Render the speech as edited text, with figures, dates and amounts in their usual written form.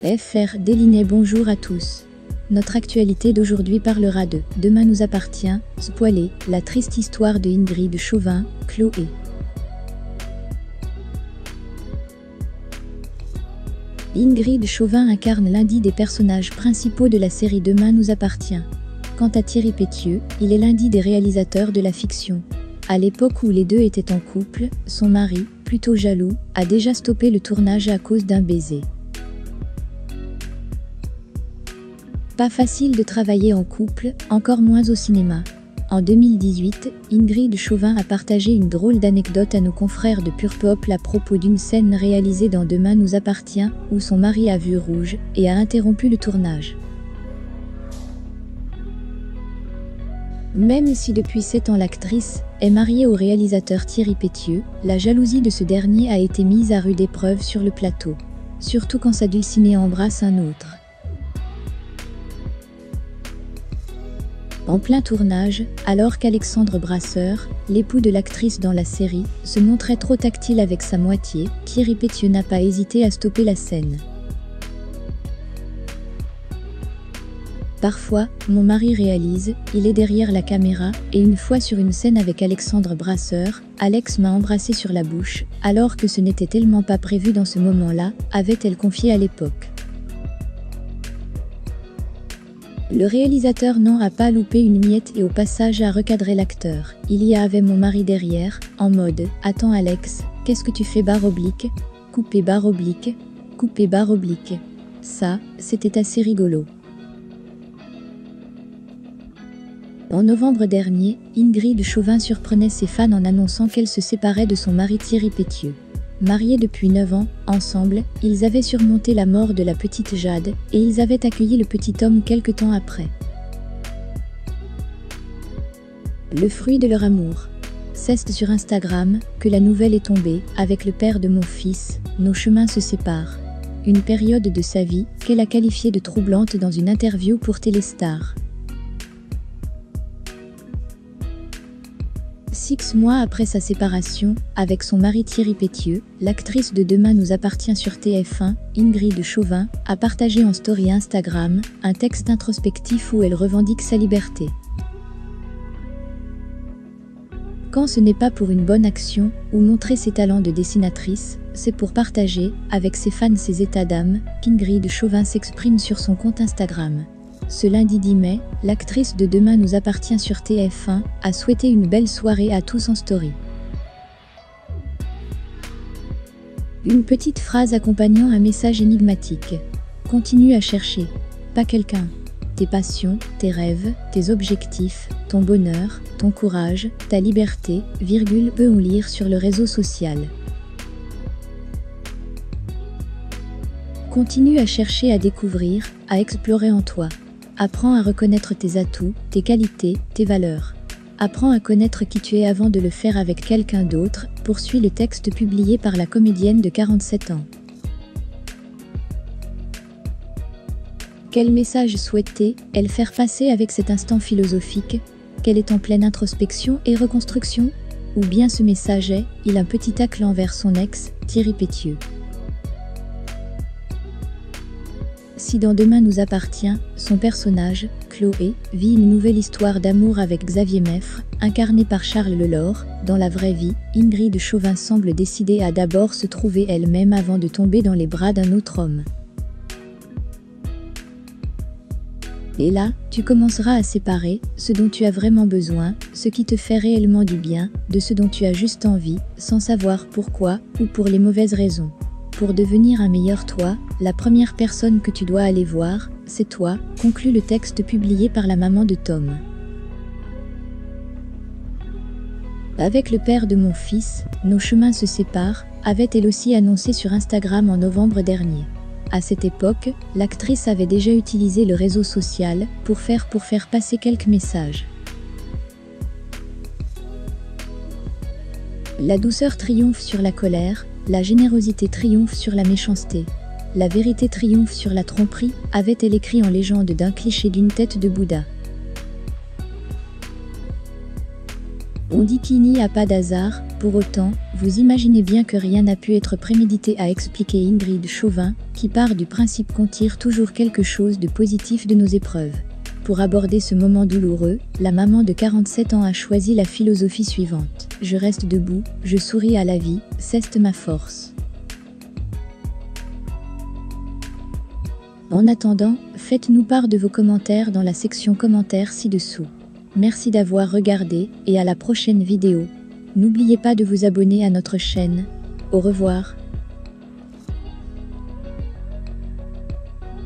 FR Délinet. Bonjour à tous. Notre actualité d'aujourd'hui parlera de « Demain nous appartient », spoilé, la triste histoire de Ingrid Chauvin, Chloé. Ingrid Chauvin incarne l'un des personnages principaux de la série Demain nous appartient. Quant à Thierry Pétieux, il est l'un des réalisateurs de la fiction. À l'époque où les deux étaient en couple, son mari, plutôt jaloux, a déjà stoppé le tournage à cause d'un baiser. Pas facile de travailler en couple, encore moins au cinéma. En 2018, Ingrid Chauvin a partagé une drôle d'anecdote à nos confrères de Pure Pop à propos d'une scène réalisée dans Demain nous appartient, où son mari a vu rouge et a interrompu le tournage. Même si depuis 7 ans l'actrice est mariée au réalisateur Thierry Pétieux, la jalousie de ce dernier a été mise à rude épreuve sur le plateau. Surtout quand sa dulcinée embrasse un autre. En plein tournage, alors qu'Alexandre Brasseur, l'époux de l'actrice dans la série, se montrait trop tactile avec sa moitié, Thierry Pétieux n'a pas hésité à stopper la scène. Parfois, mon mari réalise, il est derrière la caméra, et une fois sur une scène avec Alexandre Brasseur, Alex m'a embrassé sur la bouche, alors que ce n'était tellement pas prévu dans ce moment-là, avait-elle confié à l'époque. Le réalisateur n'en a pas loupé une miette et au passage a recadré l'acteur. Il y avait mon mari derrière, en mode « Attends Alex, qu'est-ce que tu fais barre oblique ? Couper barre oblique, couper barre oblique. » Ça, c'était assez rigolo. En novembre dernier, Ingrid Chauvin surprenait ses fans en annonçant qu'elle se séparait de son mari Thierry Pétieux. Mariés depuis 9 ans, ensemble, ils avaient surmonté la mort de la petite Jade, et ils avaient accueilli le petit homme quelque temps après. Le fruit de leur amour. C'est sur Instagram que la nouvelle est tombée, avec le père de mon fils, nos chemins se séparent. Une période de sa vie qu'elle a qualifiée de troublante dans une interview pour Téléstar. 6 mois après sa séparation, avec son mari Thierry Pétieux, l'actrice de Demain nous appartient sur TF1, Ingrid Chauvin, a partagé en story Instagram un texte introspectif où elle revendique sa liberté. Quand ce n'est pas pour une bonne action ou montrer ses talents de dessinatrice, c'est pour partager avec ses fans ses états d'âme qu'Ingrid Chauvin s'exprime sur son compte Instagram. Ce lundi 10 mai, l'actrice de Demain nous appartient sur TF1 a souhaité une belle soirée à tous en story. Une petite phrase accompagnant un message énigmatique. Continue à chercher. Pas quelqu'un. Tes passions, tes rêves, tes objectifs, ton bonheur, ton courage, ta liberté, peut-on lire sur le réseau social. Continue à chercher, à découvrir, à explorer en toi. Apprends à reconnaître tes atouts, tes qualités, tes valeurs. Apprends à connaître qui tu es avant de le faire avec quelqu'un d'autre, poursuit le texte publié par la comédienne de 47 ans. Quel message souhaitait-elle faire passer avec cet instant philosophique, qu'elle est en pleine introspection et reconstruction? Ou bien ce message est un petit tacle envers son ex, Thierry Pétieux. Si dans Demain nous appartient, son personnage, Chloé, vit une nouvelle histoire d'amour avec Xavier Meffre, incarné par Charles Lelore, dans la vraie vie, Ingrid Chauvin semble décidée à d'abord se trouver elle-même avant de tomber dans les bras d'un autre homme. Et là, tu commenceras à séparer ce dont tu as vraiment besoin, ce qui te fait réellement du bien, de ce dont tu as juste envie, sans savoir pourquoi ou pour les mauvaises raisons. Pour devenir un meilleur toi, la première personne que tu dois aller voir, c'est toi, conclut le texte publié par la maman de Tom. Avec le père de mon fils, nos chemins se séparent, avait-elle aussi annoncé sur Instagram en novembre dernier. À cette époque, l'actrice avait déjà utilisé le réseau social pour faire passer quelques messages. La douceur triomphe sur la colère, la générosité triomphe sur la méchanceté. La vérité triomphe sur la tromperie, avait-elle écrit en légende d'un cliché d'une tête de Bouddha. On dit qu'il n'y a pas d'hasard, pour autant, vous imaginez bien que rien n'a pu être prémédité, a expliqué Ingrid Chauvin, qui part du principe qu'on tire toujours quelque chose de positif de nos épreuves. Pour aborder ce moment douloureux, la maman de 47 ans a choisi la philosophie suivante: je reste debout, je souris à la vie, c'est ma force. En attendant, faites-nous part de vos commentaires dans la section commentaires ci-dessous. Merci d'avoir regardé et à la prochaine vidéo. N'oubliez pas de vous abonner à notre chaîne. Au revoir.